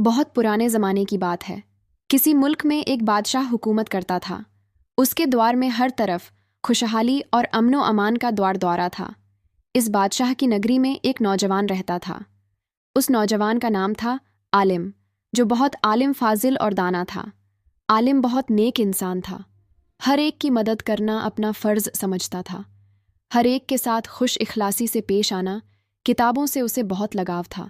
बहुत पुराने ज़माने की बात है। किसी मुल्क में एक बादशाह हुकूमत करता था। उसके द्वार में हर तरफ खुशहाली और अमनो अमान का द्वार द्वारा था। इस बादशाह की नगरी में एक नौजवान रहता था। उस नौजवान का नाम था आलिम, जो बहुत आलिम फाजिल और दाना था। आलिम बहुत नेक इंसान था। हर एक की मदद करना अपना फ़र्ज़ समझता था। हर एक के साथ खुश इखलासी से पेश आना। किताबों से उसे बहुत लगाव था।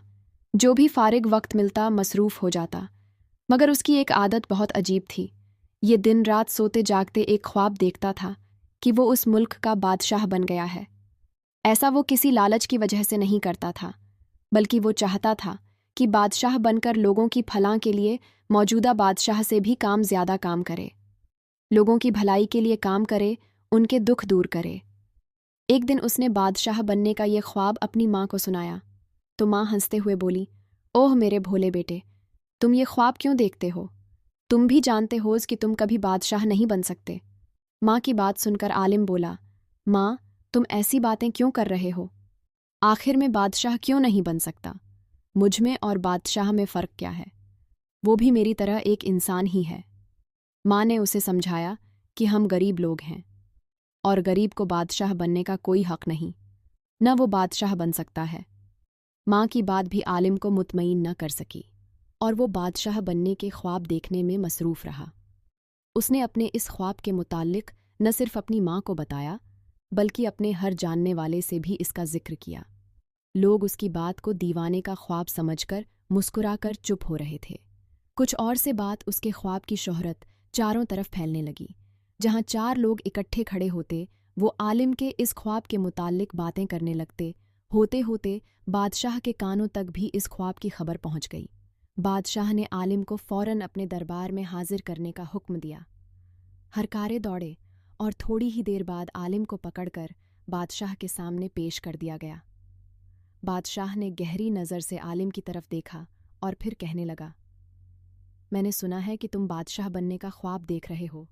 जो भी फारिग वक्त मिलता मसरूफ़ हो जाता। मगर उसकी एक आदत बहुत अजीब थी। ये दिन रात सोते जागते एक ख्वाब देखता था कि वो उस मुल्क का बादशाह बन गया है। ऐसा वो किसी लालच की वजह से नहीं करता था, बल्कि वो चाहता था कि बादशाह बनकर लोगों की भलाई के लिए मौजूदा बादशाह से भी ज़्यादा काम करे। लोगों की भलाई के लिए काम करे, उनके दुख दूर करे। एक दिन उसने बादशाह बनने का ये ख्वाब अपनी माँ को सुनाया, तो माँ हंसते हुए बोली, ओह मेरे भोले बेटे, तुम ये ख्वाब क्यों देखते हो? तुम भी जानते हो कि तुम कभी बादशाह नहीं बन सकते। माँ की बात सुनकर आलिम बोला, माँ, तुम ऐसी बातें क्यों कर रहे हो? आखिर में बादशाह क्यों नहीं बन सकता? मुझ में और बादशाह में फ़र्क क्या है? वो भी मेरी तरह एक इंसान ही है। माँ ने उसे समझाया कि हम गरीब लोग हैं और गरीब को बादशाह बनने का कोई हक नहीं, न वो बादशाह बन सकता है। माँ की बात भी आलिम को मुतमईन न कर सकी और वो बादशाह बनने के ख्वाब देखने में मसरूफ़ रहा। उसने अपने इस ख्वाब के मुताल्लिक न सिर्फ अपनी माँ को बताया, बल्कि अपने हर जानने वाले से भी इसका जिक्र किया। लोग उसकी बात को दीवाने का ख्वाब समझकर मुस्कुराकर चुप हो रहे थे। कुछ और से बात उसके ख्वाब की शोहरत चारों तरफ फैलने लगी। जहाँ 4 लोग इकट्ठे खड़े होते, वो आलिम के इस ख्वाब के मुताल्लिक बातें करने लगते। होते होते बादशाह के कानों तक भी इस ख्वाब की खबर पहुँच गई। बादशाह ने आलिम को फ़ौरन अपने दरबार में हाजिर करने का हुक्म दिया। हरकारे दौड़े और थोड़ी ही देर बाद आलिम को पकड़कर बादशाह के सामने पेश कर दिया गया। बादशाह ने गहरी नज़र से आलिम की तरफ देखा और फिर कहने लगा, मैंने सुना है कि तुम बादशाह बनने का ख्वाब देख रहे हो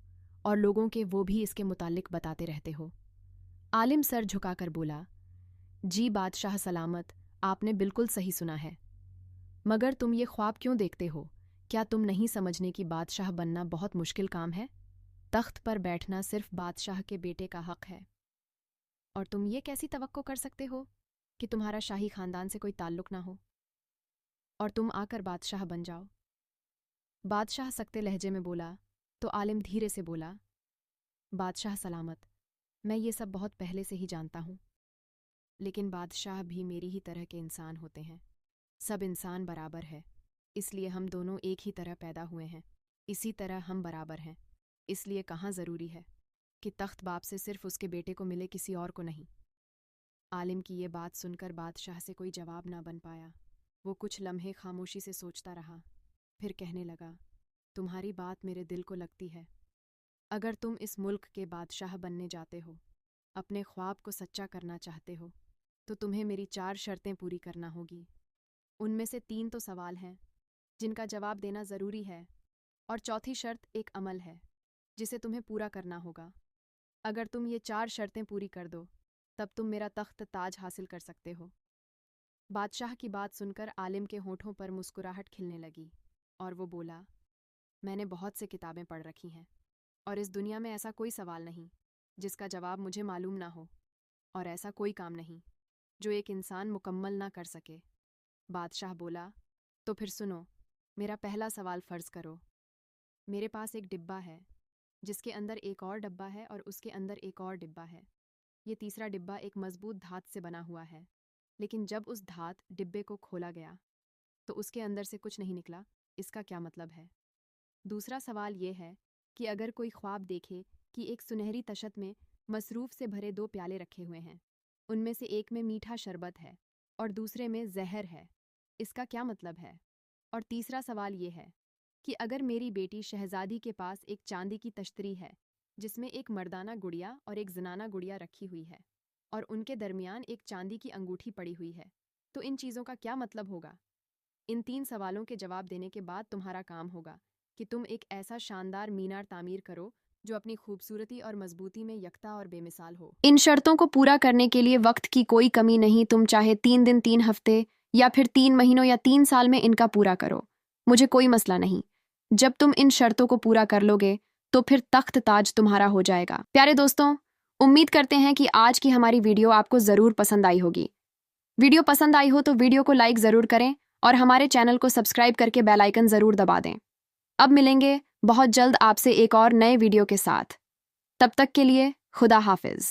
और लोगों के वो भी इसके मुताल्लिक बताते रहते हो। आलिम सर झुकाकर बोला, जी बादशाह सलामत, आपने बिल्कुल सही सुना है। मगर तुम ये ख्वाब क्यों देखते हो? क्या तुम नहीं समझने कि बादशाह बनना बहुत मुश्किल काम है? तख्त पर बैठना सिर्फ बादशाह के बेटे का हक है। और तुम ये कैसी तवक्को कर सकते हो कि तुम्हारा शाही खानदान से कोई ताल्लुक ना हो और तुम आकर बादशाह बन जाओ? बादशाह सख्ते लहजे में बोला, तो आलिम धीरे से बोला, बादशाह सलामत, मैं ये सब बहुत पहले से ही जानता हूँ, लेकिन बादशाह भी मेरी ही तरह के इंसान होते हैं। सब इंसान बराबर है, इसलिए हम दोनों एक ही तरह पैदा हुए हैं। इसी तरह हम बराबर हैं, इसलिए कहाँ ज़रूरी है कि तख्त बाप से सिर्फ उसके बेटे को मिले, किसी और को नहीं। आलिम की ये बात सुनकर बादशाह से कोई जवाब ना बन पाया। वो कुछ लम्हे खामोशी से सोचता रहा, फिर कहने लगा, तुम्हारी बात मेरे दिल को लगती है। अगर तुम इस मुल्क के बादशाह बनने जाते हो, अपने ख्वाब को सच्चा करना चाहते हो, तो तुम्हें मेरी 4 शर्तें पूरी करना होगी। उनमें से 3 तो सवाल हैं, जिनका जवाब देना ज़रूरी है, और चौथी शर्त एक अमल है, जिसे तुम्हें पूरा करना होगा। अगर तुम ये 4 शर्तें पूरी कर दो, तब तुम मेरा तख्त ताज हासिल कर सकते हो। बादशाह की बात सुनकर आलिम के होठों पर मुस्कुराहट खिलने लगी और वो बोला, मैंने बहुत से किताबें पढ़ रखी हैं और इस दुनिया में ऐसा कोई सवाल नहीं जिसका जवाब मुझे मालूम ना हो, और ऐसा कोई काम नहीं जो एक इंसान मुकम्मल ना कर सके। बादशाह बोला, तो फिर सुनो, मेरा पहला सवाल फ़र्ज़ करो। मेरे पास एक डिब्बा है, जिसके अंदर एक और डिब्बा है और उसके अंदर एक और डिब्बा है। ये तीसरा डिब्बा एक मज़बूत धात से बना हुआ है, लेकिन जब उस धात डिब्बे को खोला गया तो उसके अंदर से कुछ नहीं निकला। इसका क्या मतलब है? दूसरा सवाल ये है कि अगर कोई ख्वाब देखे कि एक सुनहरी तशत में मसरूफ़ से भरे 2 प्याले रखे हुए हैं, उनमें से एक में मीठा शरबत है और दूसरे में जहर है, इसका क्या मतलब है? और तीसरा सवाल ये है कि अगर मेरी बेटी शहजादी के पास एक चांदी की तश्तरी है, जिसमें एक मर्दाना गुड़िया और एक जनाना गुड़िया रखी हुई है, और उनके दरमियान एक चांदी की अंगूठी पड़ी हुई है, तो इन चीज़ों का क्या मतलब होगा? इन 3 सवालों के जवाब देने के बाद तुम्हारा काम होगा कि तुम एक ऐसा शानदार मीनार तामीर करो जो अपनी खूबसूरती और मजबूती में यकता और बेमिसाल हो। इन शर्तों को पूरा करने के लिए वक्त की कोई कमी नहीं। तुम चाहे 3 दिन, 3 हफ्ते या फिर 3 महीनों या 3 साल में इनका पूरा करो। मुझे कोई मसला नहीं। जब तुम इन शर्तों को पूरा कर लोगे तो फिर तख्त ताज तुम्हारा हो जाएगा। प्यारे दोस्तों, उम्मीद करते हैं कि आज की हमारी वीडियो आपको ज़रूर पसंद आई होगी। वीडियो पसंद आई हो तो वीडियो को लाइक ज़रूर करें और हमारे चैनल को सब्सक्राइब करके बेल आइकन ज़रूर दबा दें। अब मिलेंगे बहुत जल्द आपसे एक और नए वीडियो के साथ। तब तक के लिए खुदा हाफिज़।